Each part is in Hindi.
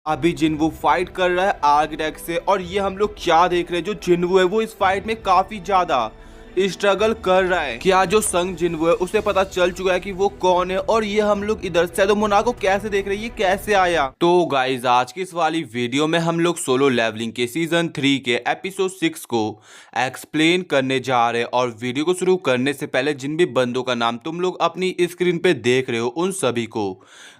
अभी जिन्वू फाइट कर रहा है आर्किटेक्ट से और ये हम लोग क्या देख रहे हैं, जो जिन्वू है वो इस फाइट में काफी ज्यादा स्ट्रगल कर रहा है। क्या जो संग जिन्वू है उसे पता चल चुका है कि वो कौन है, और ये हम लोग इधर से तो मोनाको कैसे देख रहे हैं, ये कैसे आया। तो गाइज आज की इस वाली वीडियो में हम लोग सोलो लेवलिंग के सीजन 3 के एपिसोड 6 को एक्सप्लेन करने जा रहे हैं। और वीडियो को शुरू करने से पहले जिन भी बंदों का नाम तुम लोग अपनी स्क्रीन पे देख रहे हो उन सभी को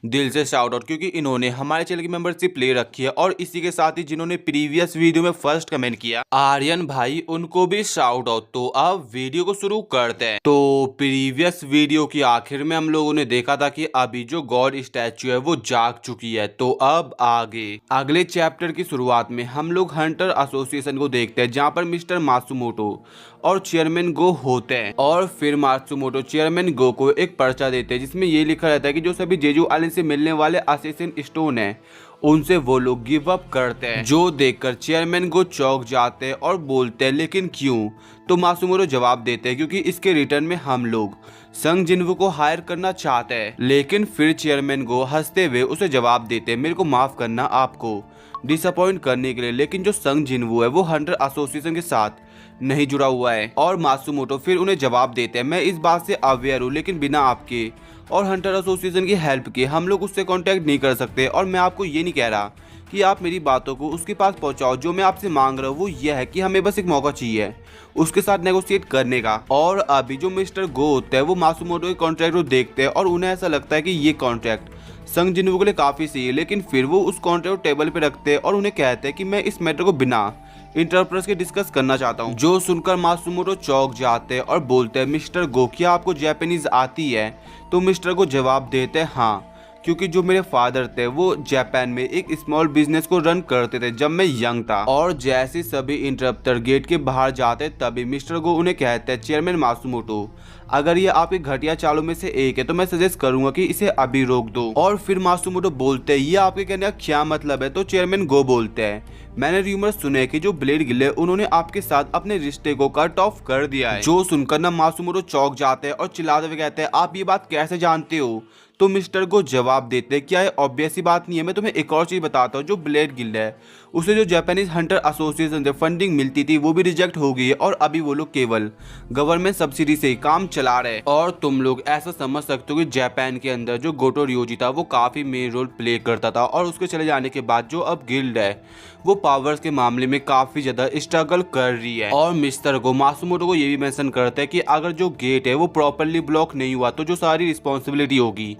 दिल से शाउट आउट, क्योंकि इन्होंने हमारे चैनल की मेंबरशिप ले रखी है। और इसी के साथ ही जिन्होंने प्रीवियस वीडियो में फर्स्ट कमेंट किया आर्यन भाई, उनको भी शाउट आउट। तो अब वीडियो को शुरू करते हैं। तो प्रीवियस वीडियो की आखिर में हम लोगों ने देखा था कि अभी जो गॉड स्टैचू है वो जाग चुकी है। तो अब आगे अगले चैप्टर की शुरुआत में हम लोग हंटर एसोसिएशन को देखते हैं, जहाँ पर मिस्टर मात्सुमोटो और चेयरमैन गो होते हैं। और फिर मात्सुमोटो चेयरमैन गो को एक पर्चा देते हैं जिसमें ये लिखा रहता है कि जो सभी जेजू आइलैंड से मिलने वाले असेसिन स्टोन है उनसे वो लोग गिव अप करते हैं। जो देखकर चेयरमैन गो चौंक जाते हैं और बोलते हैं लेकिन क्यों। तो मात्सुमोटो जवाब देते हैं क्योंकि इसके रिटर्न में हम लोग संग जिन्वू को हायर करना चाहते हैं। लेकिन फिर चेयरमैन गो हंसते हुए उसे जवाब देते हैं, मेरे को माफ करना आपको डिसअपॉइंट करने के लिए, लेकिन जो संग जिन्वू है वो हंटर एसोसिएशन के साथ नहीं जुड़ा हुआ है। और मात्सुमोटो फिर उन्हें जवाब देते हैं, मैं इस बात से अवेयर हूँ, लेकिन बिना आपके और हंटर एसोसिएशन की हेल्प के हम लोग उससे कांटेक्ट नहीं कर सकते। और मैं आपको ये नहीं कह रहा कि आप मेरी बातों को उसके पास पहुंचाओ। जो मैं आपसे मांग रहा हूँ वो यह है कि हमें बस एक मौका चाहिए उसके साथ नेगोशिएट करने का। और अभी जो मिस्टर गो होता है वो मात्सुमोटो के कॉन्ट्रैक्ट को देखते हैं और उन्हें ऐसा लगता है कि ये कॉन्ट्रैक्ट संग जिन्वू के लिए काफी सही है। लेकिन फिर वो उस कॉन्ट्रैक्ट को टेबल पे रखते हैं और उन्हें कहते हैं कि मैं इस मैटर को बिना इंटरप्रेस के डिस्कस करना चाहता हूँ। जो सुनकर मात्सुमोटो चौंक जाते हैं और बोलते हैं, मिस्टर गो क्या आपको जापानीज आती है। तो मिस्टर गो जवाब देते हैं, हाँ, क्योंकि जो मेरे फादर थे वो जापान में एक स्मॉल बिजनेस को रन करते थे जब मैं यंग था। और जैसे सभी इंटरप्टर गेट के बाहर जाते तभी मिस्टर गो उन्हें कहते हैं, चेयरमैन मात्सुमोटो अगर ये आपके घटिया चालों में से एक है तो मैं सजेस्ट करूंगा कि इसे अभी रोक दो। और फिर मात्सुमोटो बोलते हैं, ये आपके कहने का क्या मतलब है। तो चेयरमैन गो बोलते हैं, मैंने रूमर सुने कि जो ब्लेड गिल है उन्होंने आपके साथ अपने रिश्ते को कट ऑफ कर दिया है। जो सुनकर ना मात्सुमोटो चौंक जाते हैं और चिल्लाते हुए कहते हैं, आप ये बात कैसे जानते हो। तो मिस्टर गो जवाब देते हैं, क्या ये ऑब्वियस ही बात नहीं है। मैं तुम्हें एक और चीज बताता हूँ, जो ब्लेड गिल है उसे जो जापानीज हंटर एसोसिएशन से फंडिंग मिलती थी वो भी रिजेक्ट हो गई है और अभी वो लोग केवल गवर्नमेंट सब्सिडी से ही काम चला रहे हैं। और तुम लोग ऐसा समझ सकते हो कि जापान के अंदर जो गोटो रियोजी था वो काफी मेन रोल प्ले करता था, और उसके चले जाने के बाद जो अब गिल्ड है वो पावर्स के मामले में काफी ज्यादा स्ट्रगल कर रही है। और मिस्टर गो मात्सुमोटो को ये भी मेंशन करते हैं कि अगर जो गेट है वो प्रॉपरली ब्लॉक नहीं हुआ तो जो सारी रिस्पॉन्सिबिलिटी होगी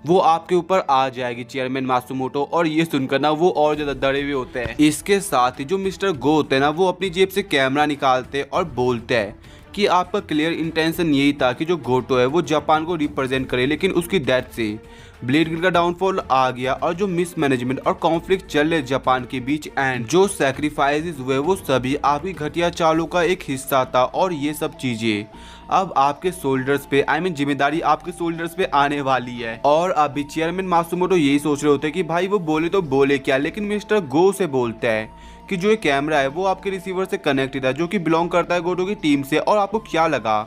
वो आपके ऊपर आ जाएगी चेयरमैन मात्सुमोटो। और ये सुनकर ना वो और ज्यादा डरे हुए होते हैं। इसके साथ ही जो मिस्टर गो होते हैं ना वो अपनी जेब से कैमरा निकालते और बोलते हैं कि आपका क्लियर इंटेंशन यही था कि जो गोटो है वो जापान को रिप्रेजेंट करे, लेकिन उसकी डेथ से ब्लेड गिल का डाउनफॉल आ गया और जो मिसमैनेजमेंट और कॉन्फ्लिक्ट चल रहे जापान के बीच एंड जो सैक्रिफाइसेस हुए वो सभी आपकी घटिया चालों का एक हिस्सा था। और ये सब चीजें अब आपके शोल्डर्स पे जिम्मेदारी आपके शोल्डर्स पे आने वाली है। और अभी चेयरमैन मात्सुमोटो यही सोच रहे होते हैं कि भाई वो बोले तो बोले क्या, लेकिन मिस्टर गो से बोलता है कि जो ये कैमरा है वो आपके रिसीवर से कनेक्टेड है जो कि बिलोंग करता है गोटो की टीम से, और आपको क्या लगा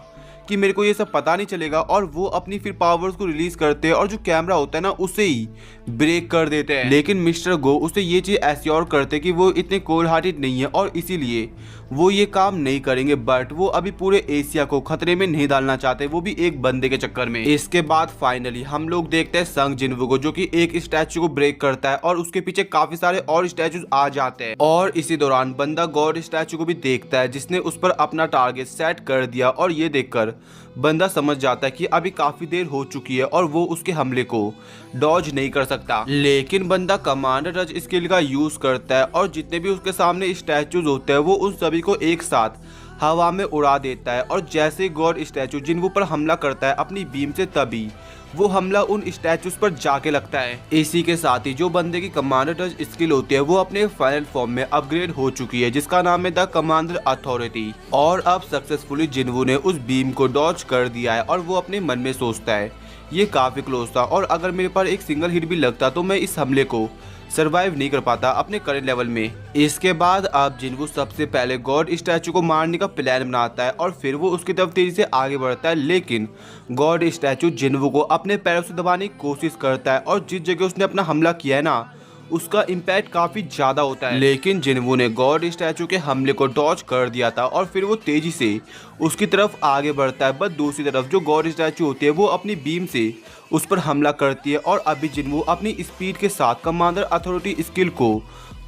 कि मेरे को ये सब पता नहीं चलेगा। और वो अपनी फिर पावर्स को रिलीज करते हैं और जो कैमरा होता है ना उसे ही ब्रेक कर देते हैं। लेकिन मिस्टर गो उसे ये चीज एश्योर करते कि वो इतने कोल्ड हार्टेड नहीं है और इसीलिए वो ये काम नहीं करेंगे। बट वो अभी पूरे एशिया को खतरे में नहीं डालना चाहते, वो भी एक बंदे के चक्कर में। इसके बाद फाइनली हम लोग देखते हैं संग जिन्वू को जो कि एक स्टैचू को ब्रेक करता है और उसके पीछे काफी सारे और स्टैचूज आ जाते हैं। और इसी दौरान बंदा गॉड स्टैचू को भी देखता है जिसने उस पर अपना टारगेट सेट कर दिया। और ये देखकर बंदा समझ जाता है कि अभी काफी देर हो चुकी है और वो उसके हमले को डॉज नहीं कर सकता। लेकिन बंदा कमांडर टच स्किल का यूज करता है और जितने भी उसके सामने स्टैचूज होते हैं वो उन सभी को एक साथ हवा में उड़ा देता है। और जैसे गॉड स्टैचू जिन्वू पर हमला करता है अपनी बीम से तभी वो हमला उन स्टैचूज पर जाके लगता है। इसी के साथ ही जो बंदे की कमांडर टच स्किल होती है वो अपने फाइनल फॉर्म में अपग्रेड हो चुकी है जिसका नाम है द कमांडर अथॉरिटी। और अब सक्सेसफुली जिन्वू ने उस बीम को डॉज कर दिया है और वो अपने मन में सोचता है ये काफी क्लोज था और अगर मेरे पर एक सिंगल हिट भी लगता तो मैं इस हमले को सरवाइव नहीं कर पाता अपने करंट लेवल में। इसके बाद अब जिन्वू सबसे पहले गॉड स्टैचू को मारने का प्लान बनाता है और फिर वो उसकी तरफ तेजी से आगे बढ़ता है, लेकिन गॉड स्टैचू जिन्वू को अपने पैरों से दबाने की कोशिश करता है और जिस जगह उसने अपना हमला किया है ना उसका इम्पैक्ट काफी ज्यादा होता है। लेकिन जिन्वू ने गॉड स्टैचू के हमले को डॉज कर दिया था और फिर वो तेजी से उसकी तरफ आगे बढ़ता है। बट दूसरी तरफ जो गॉड स्टैचू होती है वो अपनी बीम से उस पर हमला करती है और अभी जिन्वू अपनी स्पीड के साथ कमांडर अथॉरिटी स्किल को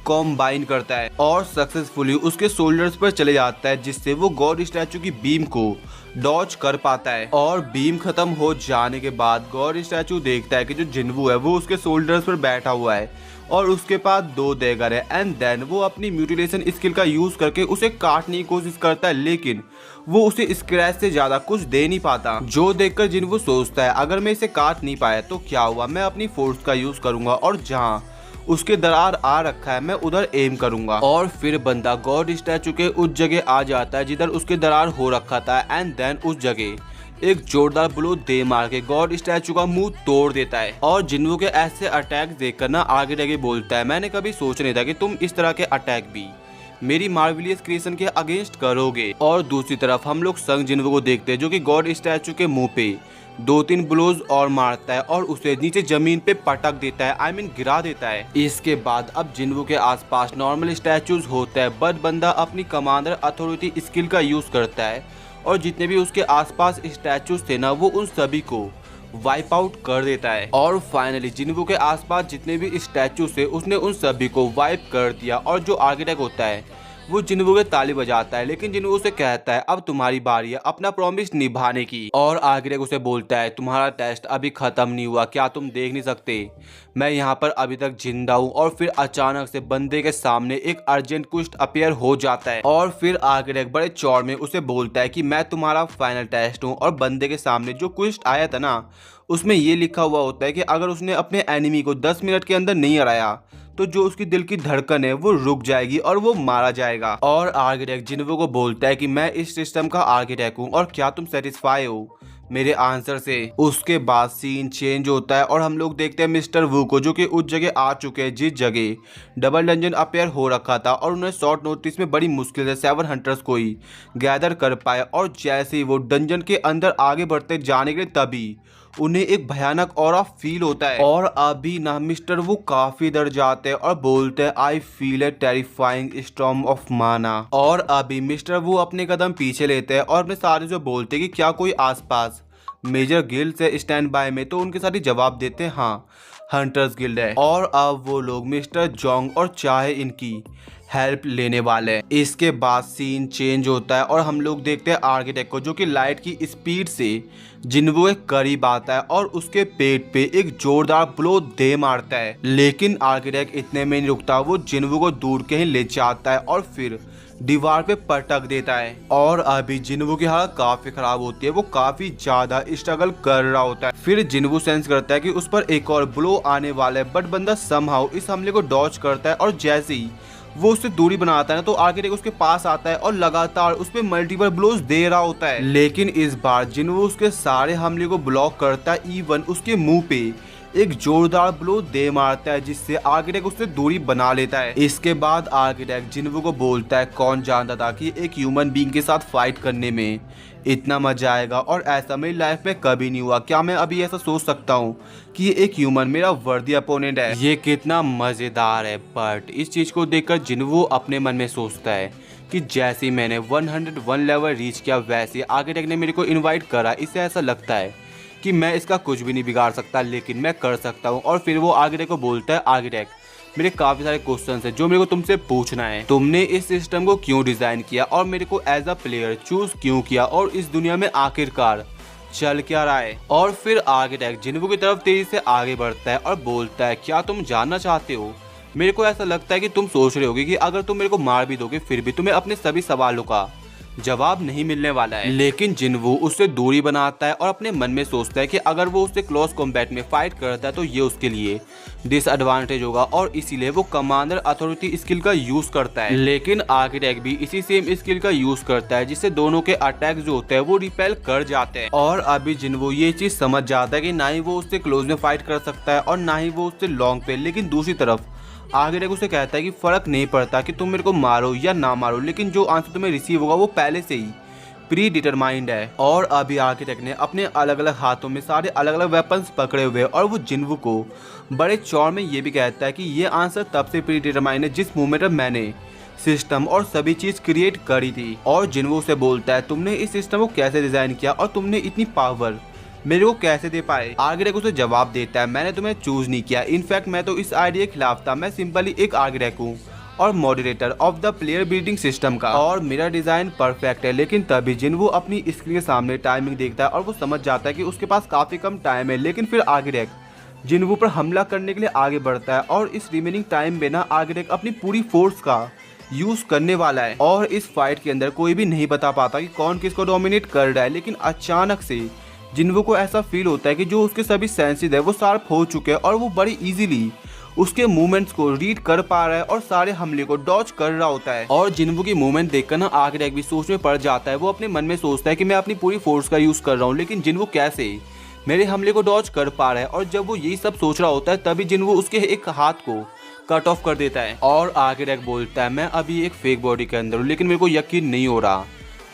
कॉम्बाइन करता है और सक्सेसफुली उसके शोल्डर्स पर चले जाता है, जिससे वो गॉड स्टैचू की बीम को डॉज कर पाता है। और बीम खत्म हो जाने के बाद गॉड स्टैचू देखता है कि जो जिन्वू है वो उसके शोल्डर्स पर बैठा हुआ है और उसके पास 2 डैगर है। एंड देन वो अपनी म्यूटिलेशन स्किल का यूज करके उसे काटने की कोशिश करता है, लेकिन वो उसे स्क्रैच से ज्यादा कुछ दे नहीं पाता। जो देखकर जिन्वू सोचता है अगर मैं इसे काट नहीं पाया तो क्या हुआ, मैं अपनी फोर्स का यूज करूंगा और जहाँ उसके दरार आ रखा है मैं उधर एम करूंगा। और फिर बंदा गॉड स्टैचू के उस जगह आ जाता है जिधर उसके दरार हो रखा था। एंड देन उस जगह एक जोरदार ब्लो दे मार के गॉड स्टैचू का मुंह तोड़ देता है। और जिन्वू के ऐसे अटैक देखकर ना आगे बोलता है, मैंने कभी सोच नहीं था कि तुम इस तरह के अटैक भी मेरी मार्वेलियस क्रिएशन के अगेंस्ट करोगे। और दूसरी तरफ हम लोग संग जिन्वू को देखते हैं जो कि गॉड स्टैचू के मुंह पे 2-3 ब्लोज और मारता है और उसे नीचे जमीन पे पटक देता है, गिरा देता है। इसके बाद अब जिन्वू के आसपास नॉर्मल स्टैचूज होता है, बट बंदा अपनी कमांडर अथॉरिटी स्किल का यूज करता है और जितने भी उसके आसपास स्टैचूज थे ना वो उन सभी को वाइप आउट कर देता है। और फाइनली जिन्वू के आसपास जितने भी स्टैचू थे उसने उन सभी को वाइप कर दिया। और जो आर्किटेक्ट होता है वो जिन्वू के ताली बजाता है, लेकिन जिन्वू उसे कहता है अब तुम्हारी बारी है अपना प्रॉमिस निभाने की। और आर्किटेक्ट उसे बोलता है तुम्हारा टेस्ट अभी खत्म नहीं हुआ, क्या तुम देख नहीं सकते मैं यहाँ पर अभी तक जिंदा हूँ। और फिर अचानक से बंदे के सामने एक अर्जेंट क्वेस्ट अपीयर हो जाता है और फिर आर्किटेक्ट बड़े चौड़ में उसे बोलता है कि मैं तुम्हारा फाइनल टेस्ट हूँ। और बंदे के सामने जो क्वेस्ट आया था ना उसमें ये लिखा हुआ होता है कि अगर उसने अपने एनिमी को 10 मिनट के अंदर नहीं हराया तो जो उसकी दिल की धड़कन है वो रुक जाएगी और वो मारा जाएगा। और आर्किटेक्ट जिन्वू को बोलता है कि मैं इस सिस्टम का आर्किटेक्ट हूँ और क्या तुम सेटिस्फाई हो मेरे आंसर से। उसके बाद सीन चेंज होता है और हम लोग देखते हैं मिस्टर वू को जो कि उस जगह आ चुके हैं जिस जगह डबल डंजन अपीयर हो रखा था और उन्हें शॉर्ट नोटिस में बड़ी मुश्किल से 7 हंटर्स को ही गैदर कर पाए। और जैसे ही वो डंजन के अंदर आगे बढ़ते जाने के लिए तभी उन्हें एक भयानक ऑरा फील होता है। और अभी ना मिस्टर वो काफी डर जाते हैं और बोलते हैं I feel a terrifying storm of माना। और अभी मिस्टर वो अपने कदम पीछे लेते हैं और अपने सारे जो बोलते हैं कि क्या कोई आसपास मेजर गिल्ड से स्टैंड बाय में, तो उनके साथ ही जवाब देते हैं हाँ हंटर्स गिल्ड है। और अब वो लोग मिस्टर जोंग और चाहे इनकी हेल्प लेने वाले हैं। इसके बाद सीन चेंज होता है और हम लोग देखते हैं आर्किटेक्ट को जो कि लाइट की स्पीड से जिन्वू के करीब आता है और उसके पेट पे एक जोरदार ब्लो दे मारता है। लेकिन आर्किटेक्ट इतने में नहीं रुकता, वो जिन्वू को दूर कहीं ले जाता है और फिर दीवार पे पटक देता है। और अभी जिन्वू की हालत काफी खराब होती है, वो काफी ज्यादा स्ट्रगल कर रहा होता है। फिर जिन्वू सेंस करता है कि उस पर एक और ब्लो आने वाला है, बट बंदा समहाउ इस हमले को डॉज करता है और जैसे ही वो उससे दूरी बनाता है ना तो आर्किटेक्ट उसके पास आता है और लगातार उस पे मल्टीपल ब्लोज दे रहा होता है। लेकिन इस बार जिन्वू उसके सारे हमले को ब्लॉक करता है, इवन उसके मुंह पे एक जोरदार ब्लो दे मारता है जिससे आर्किटेक्ट उससे दूरी बना लेता है। इसके बाद आर्किटेक्ट जिन्वू को बोलता है कौन जानता था कि एक ह्यूमन बीइंग के साथ फाइट करने में इतना मजा आएगा और ऐसा मेरी लाइफ में कभी नहीं हुआ। क्या मैं अभी ऐसा सोच सकता हूँ कि एक ह्यूमन मेरा वर्दी अपोनेंट है? ये कितना मजेदार है। बट इस चीज को देखकर जिन्वू अपने मन में सोचता है कि जैसे मैंने 101 लेवल रीच किया वैसे आर्किटेक्ट ने मेरे को इनवाइट करा, इससे ऐसा लगता है कि मैं इसका कुछ भी नहीं बिगाड़ सकता, लेकिन मैं कर सकता हूँ। और फिर वो आर्किटेक्ट को बोलता है आर्किटेक्ट मेरे काफी सारे क्वेश्चन है जो मेरे को तुमसे पूछना है। तुमने इस सिस्टम को क्यों डिजाइन किया और मेरे को एज अ प्लेयर चूज क्यों किया और इस दुनिया में आखिरकार चल क्या रहा है? और फिर आर्किटेक्ट जिन्वू की तरफ तेजी से आगे बढ़ता है और बोलता है क्या तुम जानना चाहते हो? मेरे को ऐसा लगता है कि तुम सोच रहे होगे कि अगर तुम मेरे को मार भी दोगे फिर भी तुम्हें अपने सभी सवालों का जवाब नहीं मिलने वाला है। लेकिन जिन्वू उससे दूरी बनाता है और अपने मन में सोचता है कि अगर वो उससे क्लोज कॉम्बैट में फाइट करता है तो ये उसके लिए डिसएडवांटेज होगा और इसीलिए वो कमांडर अथॉरिटी स्किल का यूज करता है। लेकिन आर्किटेक्ट भी इसी सेम स्किल का यूज करता है जिससे दोनों के अटैक जो होते हैं वो रिपेल कर जाते हैं। और अभी जिन्वू ये चीज समझ जाता है कि ना ही वो उससे क्लोज में फाइट कर सकता है और ना ही वो उससे लॉन्ग पे। लेकिन दूसरी तरफ आर्किटेक्ट उसे कहता है कि फर्क नहीं पड़ता कि तुम मेरे को मारो या ना मारो, लेकिन जो आंसर तुम्हें रिसीव होगा वो पहले से ही प्री डिटरमाइंड है। और अभी आर्किटेक्ट ने अपने अलग अलग हाथों में सारे अलग अलग वेपन्स पकड़े हुए और वो जिन्वू को बड़े चौड़ में ये भी कहता है कि ये आंसर तब से प्री डिटरमाइंड है जिस मोमेंट में मैंने सिस्टम और सभी चीज क्रिएट करी थी। और जिन्वू से बोलता है तुमने इस सिस्टम को कैसे डिजाइन किया और तुमने इतनी पावर मेरे को कैसे दे पाए। आर्किटेक्ट उसे जवाब देता है मैंने तुम्हें चूज नहीं किया, इनफैक्ट मैं तो इस आइडिया के खिलाफ था, मैं सिंपली एक आर्किटेक्ट हूँ और moderator of the player building system का, और मेरा डिजाइन परफेक्ट है। लेकिन तभी जिन्वू अपनी स्क्रीन के सामने टाइमिंग देखता है और वो समझ जाता है कि उसके पास काफी कम टाइम है। लेकिन फिर आर्किटेक्ट जिन्वू पर हमला करने के लिए आगे बढ़ता है और इस रिमेनिंग टाइम में ना आर्किटेक्ट अपनी पूरी फोर्स का यूज करने वाला है। और इस फाइट के अंदर कोई भी नहीं बता पाता कि कौन किसको डोमिनेट कर रहा है, लेकिन अचानक से जिन्वू को ऐसा फील होता है कि जो उसके सभी सेंसेस है वो शार्प हो चुके हैं और वो बड़ी इजीली उसके मूवमेंट्स को रीड कर पा रहा है और सारे हमले को डॉज कर रहा होता है। और जिन्वू की मूवमेंट देखकर ना आर्किटेक्ट भी सोच में पड़ जाता है। वो अपने मन में सोचता है कि मैं अपनी पूरी फोर्स का यूज कर रहा हूँ, लेकिन जिन्वू कैसे मेरे हमले को डॉज कर पा रहा है। और जब वो यही सब सोच रहा होता है तभी जिन्वू उसके एक हाथ को कट ऑफ कर देता है। और आर्किटेक्ट बोलता है मैं अभी एक फेक बॉडी के अंदर हूँ, लेकिन मेरे को यकीन नहीं हो रहा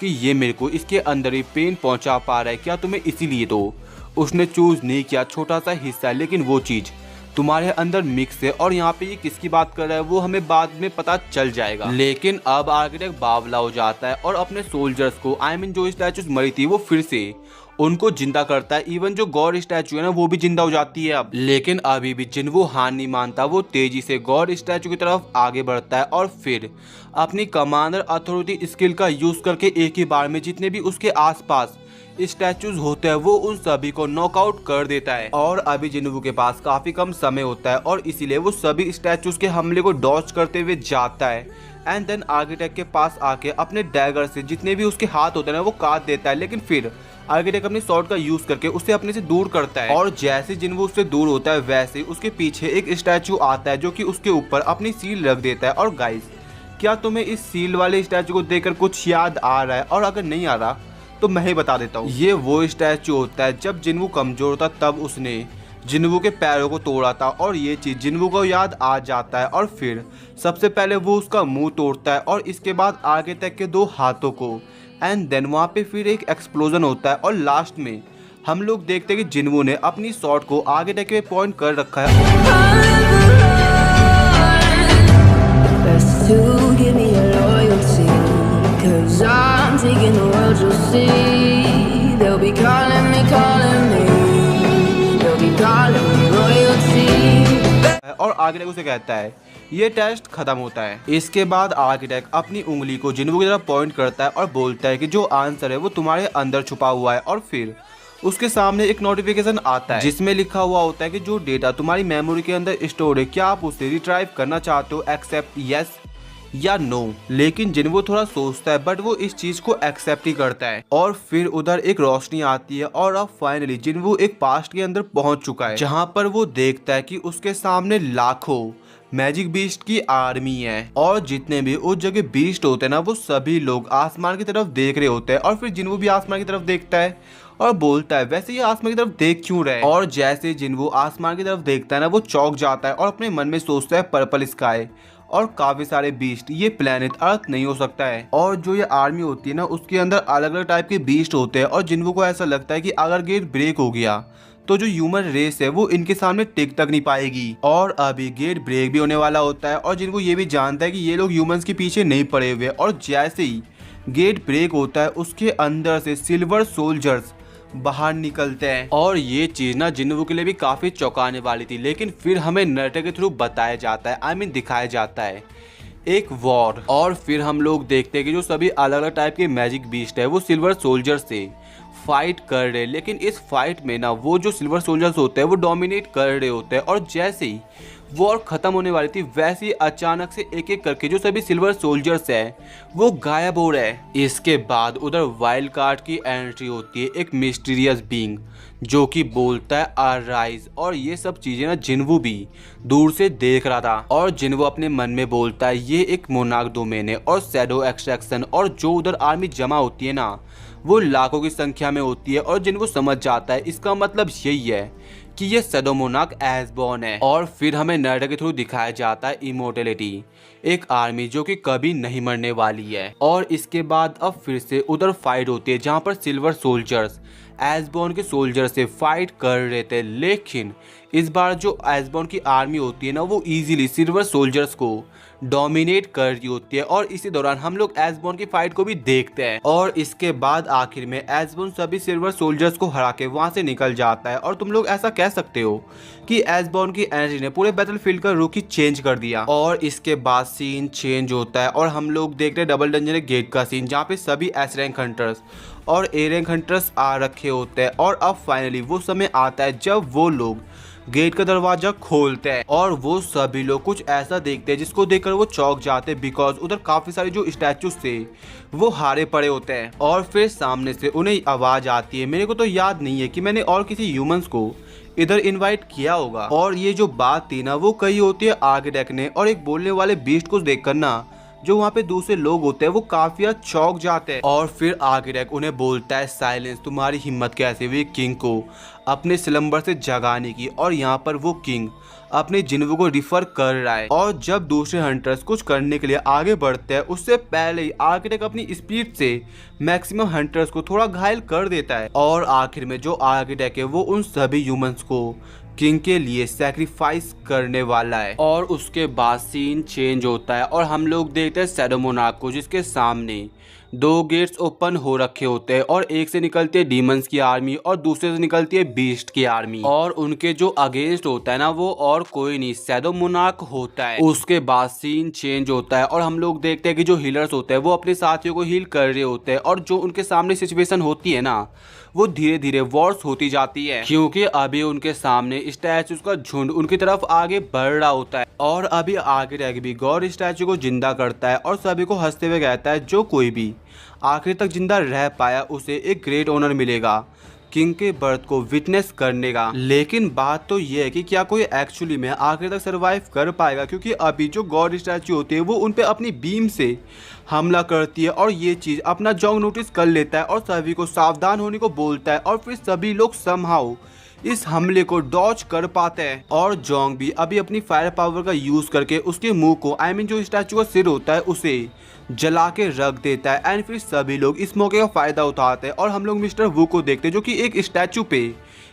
कि ये मेरे को इसके अंदर ही पेन पहुंचा पा रहा है। क्या तुम्हें इसीलिए तो उसने चूज नहीं किया, छोटा सा हिस्सा, लेकिन वो चीज तुम्हारे अंदर मिक्स है। और यहाँ पे ये किसकी बात कर रहा है वो हमें बाद में पता चल जाएगा। लेकिन अब आर्किटेक्ट बावला हो जाता है और अपने सोल्जर्स को जो स्टैचूज मरी थी वो फिर से उनको जिंदा करता है। इवन जो गॉड स्टैचू है ना वो भी जिंदा हो जाती है अब। लेकिन अभी भी जिन्वू हार नहीं मानता, वो तेजी से गॉड स्टैचू की तरफ आगे बढ़ता है और फिर अपनी कमांडर अथॉरिटी स्किल का यूज करके एक ही बार में जितने भी उसके आसपास स्टैचूज होते हैं वो उन सभी को नॉकआउट कर देता है। और अभी जिन्वू के पास काफी कम समय होता है और इसीलिए वो सभी स्टैचूज के हमले को डॉज करते हुए जाता है। एंड देन आर्किटेक्ट के पास आके अपने डैगर से जितने भी उसके हाथ होते हैं ना वो काट देता है। लेकिन फिर आर्किटेक्ट अपने शॉट का यूज करके उसे अपने से दूर करता है। और जैसे जिन्वू उससे दूर होता है वैसे उसके पीछे एक स्टैचू आता है जो कि उसके ऊपर अपनी सील रख देता है। और गाइस, क्या तुम्हें इस सील वाले स्टैचू को देखकर कुछ याद आ रहा है? और अगर नहीं आ रहा तो मैं ही बता देता हूँ। ये वो स्टैचू होता है जब जिन्वू कमजोर था तब उसने जिन्वू के पैरों को तोड़ा था और ये चीज जिन्वू को याद आ जाता है। और फिर सबसे पहले वो उसका मुंह तोड़ता है और इसके बाद आगे तक के 2 हाथों को। एंड देन वहाँ पे फिर एक एक्सप्लोजन होता है और लास्ट में हम लोग देखते हैं कि जिन्वू ने अपनी शॉट को आगे तक पे पॉइंट कर रखा है। और आर्किटेक्ट उसे कहता है ये टेस्ट खत्म होता है। इसके बाद आर्किटेक्ट अपनी उंगली को जिन्वू की तरफ पॉइंट करता है और बोलता है कि जो आंसर है वो तुम्हारे अंदर छुपा हुआ है। और फिर उसके सामने एक नोटिफिकेशन आता है जिसमें लिखा हुआ होता है कि जो डेटा तुम्हारी मेमोरी के अंदर स्टोर है क्या आप उसे रिट्राइव करना चाहते हो, एक्सेप्ट यस या नो। लेकिन जिन्वू थोड़ा सोचता है बट वो इस चीज को एक्सेप्ट ही करता है। और फिर उधर एक रोशनी आती है और अब फाइनली जिन्वू एक पास्ट के अंदर पहुंच चुका है जहां पर वो देखता है कि उसके सामने लाखों मैजिक बीस्ट की आर्मी है। और जितने भी उस जगह बीस्ट होते हैं ना वो सभी लोग आसमान की तरफ देख रहे होते हैं। और फिर जिन्वू भी आसमान की तरफ देखता है और बोलता है वैसे ये आसमान की तरफ देख क्यों रहे। और जैसे जिन्वू आसमान की तरफ देखता है ना वो चौंक जाता है और अपने मन में सोचता है पर्पल स्काई और काफी सारे बीस्ट, ये प्लेनेट अर्थ नहीं हो सकता है। और जो ये आर्मी होती है ना उसके अंदर अलग अलग टाइप के बीस्ट होते हैं। और जिन्वू को ऐसा लगता है कि अगर गेट ब्रेक हो गया तो जो ह्यूमन रेस है वो इनके सामने टिक तक नहीं पाएगी। और अभी गेट ब्रेक भी होने वाला होता है और जिन्वू ये भी जानता है कि ये लोग ह्यूमंस के पीछे नहीं पड़े हुए। और जैसे ही गेट ब्रेक होता है उसके अंदर से सिल्वर सोल्जर्स बाहर निकलते हैं। और ये चीज ना जिन्वू के लिए भी काफी चौंकाने वाली थी। लेकिन फिर हमें नरेटर के थ्रू बताया जाता है, दिखाया जाता है एक वॉर। और फिर हम लोग देखते हैं कि जो सभी अलग अलग टाइप के मैजिक बीस्ट है वो सिल्वर सोल्जर से फाइट कर रहे हैं। लेकिन इस फाइट में ना वो जो सिल्वर सोल्जर्स होते हैं वो डोमिनेट कर रहे होते हैं। और जैसे ही वॉर खत्म होने वाली थी वैसे ही अचानक से एक एक करके जो सभी सिल्वर सोल्जर्स है वो गायब हो रहे हैं। इसके बाद उधर वाइल्ड कार्ड की एंट्री होती है, एक मिस्टीरियस बीइंग जो कि बोलता है अराइज। और ये सब चीजें ना जिन्वू भी दूर से देख रहा था। और जिन्वू अपने मन में बोलता है ये एक मोनार्क डोमेन है और शैडो एक्सट्रैक्शन और जो उधर आर्मी जमा होती है ना वो लाखों की संख्या में होती है। और जिन्वू समझ जाता है इसका मतलब यही है कि ये शैडो मोनार्क एसबॉर्न है। और फिर हमें नर्ड के थ्रू दिखाया जाता है इमोर्टैलिटी, एक आर्मी जो कि कभी नहीं मरने वाली है। और इसके बाद अब फिर से उधर फाइट होती है जहाँ पर सिल्वर सोल्जर्स एसबॉर्न के सोल्जर से फाइट कर रहे थे, लेकिन इस बार जो एसबॉर्न की आर्मी होती है ना वो इजीली सिल्वर सोल्जर्स को डोमिनेट कर रही होती है। और इसी दौरान हम लोग एसबॉर्न की फाइट को भी देखते हैं और इसके बाद आखिर में एसबॉर्न सभी सिल्वर सोल्जर्स को हरा के वहां से निकल जाता है। और तुम लोग ऐसा कह सकते हो कि एसबॉर्न की एनर्जी ने पूरे बैटलफील्ड का रुख ही चेंज कर दिया। और इसके बाद सीन चेंज होता है और हम लोग देखते हैं डबल डंजन गेट का सीन जहाँ पे सभी एस रैंक हंटर्स और ए रैंक हंटर्स आ रखे होते हैं। और अब फाइनली वो समय आता है जब वो लोग गेट का दरवाजा खोलते हैं और वो सभी लोग कुछ ऐसा देखते हैं जिसको देखकर वो चौंक जाते हैं, बिकॉज उधर काफी सारे जो स्टैचूज थे वो हारे पड़े होते हैं। और फिर सामने से उन्हें आवाज आती है, मेरे को तो याद नहीं है कि मैंने और किसी ह्यूमंस को इधर इनवाइट किया होगा। और ये जो बात थी ना वो कही होती है आर्किटेक्ट ने। और एक बोलने वाले बीस्ट को देखकर ना जो वहाँ पे दूसरे लोग होते हैं वो काफी चौंक जाते हैं। और फिर आर्किटेक्ट उन्हें बोलता है, साइलेंस, तुम्हारी हिम्मत कैसे हुई किंग को अपने स्लम्बर से जगाने की। और यहाँ पर वो किंग अपने जिन्वो को रिफर कर रहा है। और जब दूसरे हंटर्स कुछ करने के लिए आगे बढ़ते हैं उससे पहले ही आर्किटेक्ट अपनी स्पीड से मैक्सिमम हंटर्स को थोड़ा घायल कर देता है। और आखिर में जो आर्किटेक्ट है वो उन सभी ह्यूमंस को किंग के लिए सैक्रिफाइस करने वाला है। और उसके बाद सीन चेंज होता है और हम लोग देखते हैं शैडो मोनार्क को जिसके सामने दो गेट्स ओपन हो रखे होते हैं और एक से निकलती है डीमंस की आर्मी और दूसरे से निकलती है बीस्ट की आर्मी। और उनके जो अगेंस्ट होता है ना वो और कोई नहीं शैडो मोनार्क होता है। उसके बाद सीन चेंज होता है और हम लोग देखते हैं कि जो हीलर्स होते हैं वो अपने साथियों को हील कर रहे होते हैं। और जो उनके सामने सिचुएशन होती है ना वो धीरे धीरे वॉर्स होती जाती है, क्योंकि अभी उनके सामने स्टैचूज का झुंड उनकी तरफ आगे बढ़ रहा होता है। और अभी आगे रह भी गॉड स्टैचू को जिंदा करता है और सभी को हंसते हुए कहता है जो कोई भी आखिर तक जिंदा रह पाया उसे एक ग्रेट ऑनर मिलेगा किंग के बर्थ को विटनेस करने का। लेकिन बात तो ये है कि क्या कोई एक्चुअली में आखिर तक सरवाइव कर पाएगा, क्योंकि अभी जो गॉड स्टैचू होती है वो उन पे अपनी बीम से हमला करती है। और ये चीज अपना जोंग नोटिस कर लेता है और सभी को सावधान होने को बोलता है। और फिर सभी लोग समहाउ इस हमले को डॉज कर पाते हैं। और जोंग भी अभी अपनी फायर पावर का यूज करके उसके मुंह को जो स्टैचू का सिर होता है उसे जला के रख देता है। एंड फिर सभी लोग इस मौके का फायदा उठाते हैं और हम लोग मिस्टर वू को देखते हैं जो कि एक स्टैचू पे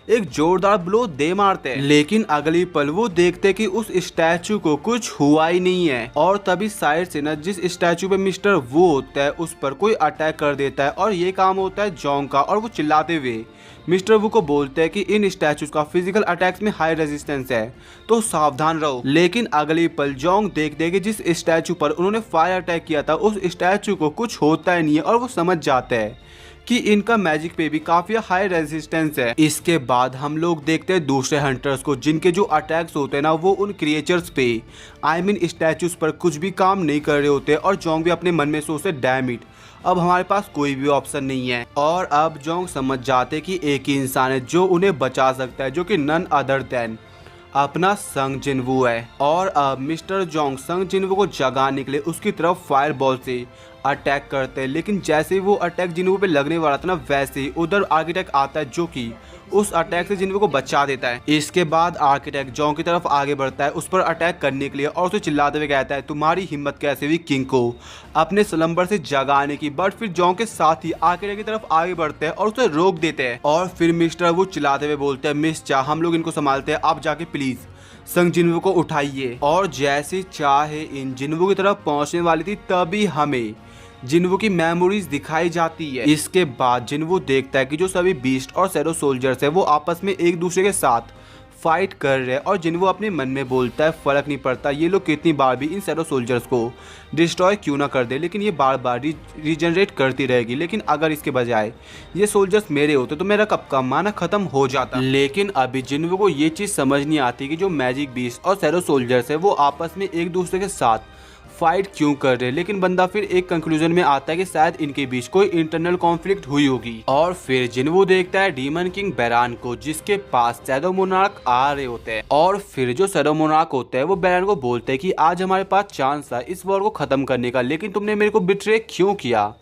एक जोरदार ब्लो दे मारते हैं। लेकिन अगली पल वो देखते कि उस स्टैचू को कुछ हुआ ही नहीं है। और तभी साइड से ना जिस स्टैचू पे मिस्टर वू होता है उस पर कोई अटैक कर देता है और ये काम होता है जोंग का। और वो चिल्लाते हुए मिस्टर वू को बोलते हैं कि इन स्टैचूज का फिजिकल अटैक्स में हाई रेजिस्टेंस है तो सावधान रहो। लेकिन अगली पल जोंग देखते हैं कि जिस स्टैचू पर उन्होंने फायर अटैक किया था उस स्टैचू को कुछ होता ही नहीं है। और वो समझ जाते हैं कि इनका मैजिक पे भी काफी हाई रेजिस्टेंस है। इसके बाद हम लोग देखते हैं दूसरे हंटर्स को जिनके जो अटैक्स होते हैं ना वो उन क्रिएचर्स पे स्टैचूज पर कुछ भी काम नहीं कर रहे होते। और जोंग भी अपने मन में सोचते डैम इट, अब हमारे पास कोई भी ऑप्शन नहीं है। और अब जोंग समझ जाते कि एक ही इंसान है जो उन्हें बचा सकता है, जो कि नन अदर देन अपना संग जिन्वू है। और अब मिस्टर जोंग संग जिन्वू को जगाने के लिए उसकी तरफ फायर बॉल से अटैक करते हैं। लेकिन जैसे ही वो अटैक जिन्वू पे लगने वाला था ना वैसे ही उधर आर्किटेक्ट आता है जो कि उस अटैक से जिन्वू को बचा देता है। इसके बाद आर्किटेक्ट जोंग की तरफ आगे बढ़ता है उस पर अटैक करने के लिए और उसे चिल्लाते हुए कहता है तुम्हारी हिम्मत कैसे हुई किंग को अपने स्लम्बर से जगाने की। बट फिर जोंग के साथ ही आर्किटेक्ट की तरफ आगे बढ़ते हैं और उसे रोक देते हैं। और फिर मिस्टर वो चिल्लाते हुए बोलते हैं मिस चा हम लोग इनको संभालते हैं, आप जाके प्लीज संग जिन्वू को उठाइए। और जैसे चाहे इन जिन्वू की तरफ पहुंचने वाली थी तभी हमें जिन्वू की मेमोरीज दिखाई जाती है। इसके बाद जिन्वू देखता है कि जो सभी बीस्ट और शैडो सोल्जर्स है वो आपस में एक दूसरे के साथ फाइट कर रहे हैं। और जिन्वू अपने मन में बोलता है फर्क नहीं पड़ता ये लोग कितनी बार भी इन शैडो सोल्जर्स को डिस्ट्रॉय क्यों ना कर दे, लेकिन ये बार बार रीजनरेट करती रहेगी। लेकिन अगर इसके बजाय ये सोल्जर्स मेरे होते तो मेरा कब का माना खत्म हो जाता। लेकिन अभी जिन्वू को ये चीज समझ नहीं आती कि जो मैजिक बीस्ट और शैडो सोल्जर्स है वो आपस में एक दूसरे के साथ फाइट क्यों कर रहे हैं। लेकिन बंदा फिर एक कंक्लूजन में आता है कि शायद इनके बीच कोई इंटरनल कॉन्फ्लिक्ट हुई होगी। और फिर जिन्वू देखता है डीमन किंग बेरान को जिसके पास शैडो मोनार्क आ रहे होते हैं। और फिर जो शैडो मोनार्क होता है वो बेरान को बोलते हैं कि आज हमारे पास चांस था इस वॉर को खत्म करने का, लेकिन तुमने मेरे को बिट्रे क्यों किया।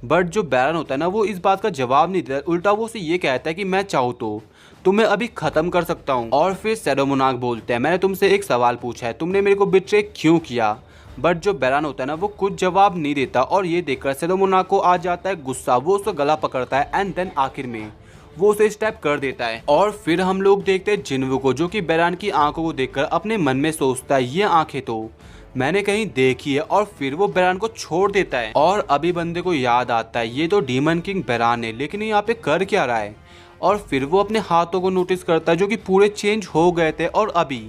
बट जो बेरान होता है ना वो इस बात का जवाब नहीं देता, उल्टा वो उसे ये कहता है कि मैं चाहूँ तो तुम्हें अभी खत्म कर सकता हूँ। और फिर शैडो मोनार्क बोलते हैं, मैंने तुमसे एक सवाल पूछा है, तुमने मेरे को बिट्रे क्यों किया। बट जो बेरान होता है ना वो कुछ जवाब नहीं देता और ये देखकर शैडो मोनार्क को आ जाता है गुस्सा। वो उसका गला पकड़ता है एंड देन आखिर में वो उसे स्टेप कर देता है। और फिर हम लोग देखते हैं जिन्वू को, जो कि बेरान की आंखों को देखकर अपने मन में सोचता है ये आंखें तो मैंने कहीं देखी है। और फिर वो बेरान को छोड़ देता है। और अभी बंदे को याद आता है ये तो डीमन किंग बेरान है, लेकिन यहाँ पे कर क्या रहा है। और फिर वो अपने हाथों को नोटिस करता है जो कि पूरे चेंज हो गए थे और अभी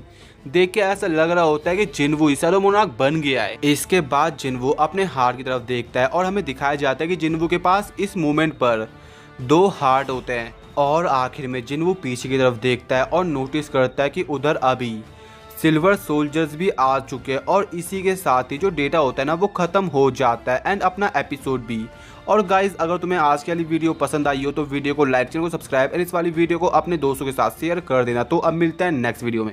देख के ऐसा लग रहा होता है कि जिन्वू शैडो मोनार्क बन गया है। इसके बाद जिन्वू अपने हार्ट की तरफ देखता है और हमें दिखाया जाता है कि जिन्वू के पास इस मोमेंट पर 2 हार्ट होते हैं। और आखिर में जिन्वू पीछे की तरफ देखता है और नोटिस करता है कि उधर अभी सिल्वर सोल्जर्स भी आ चुके हैं। और इसी के साथ ही जो डेटा होता है ना वो खत्म हो जाता है एंड अपना एपिसोड भी। और गाइज अगर तुम्हें आज की वाली वीडियो पसंद आई हो तो वीडियो को लाइक, चैनल को सब्सक्राइब और इस वाली वीडियो को अपने दोस्तों के साथ शेयर कर देना। तो अब मिलते हैं नेक्स्ट वीडियो में।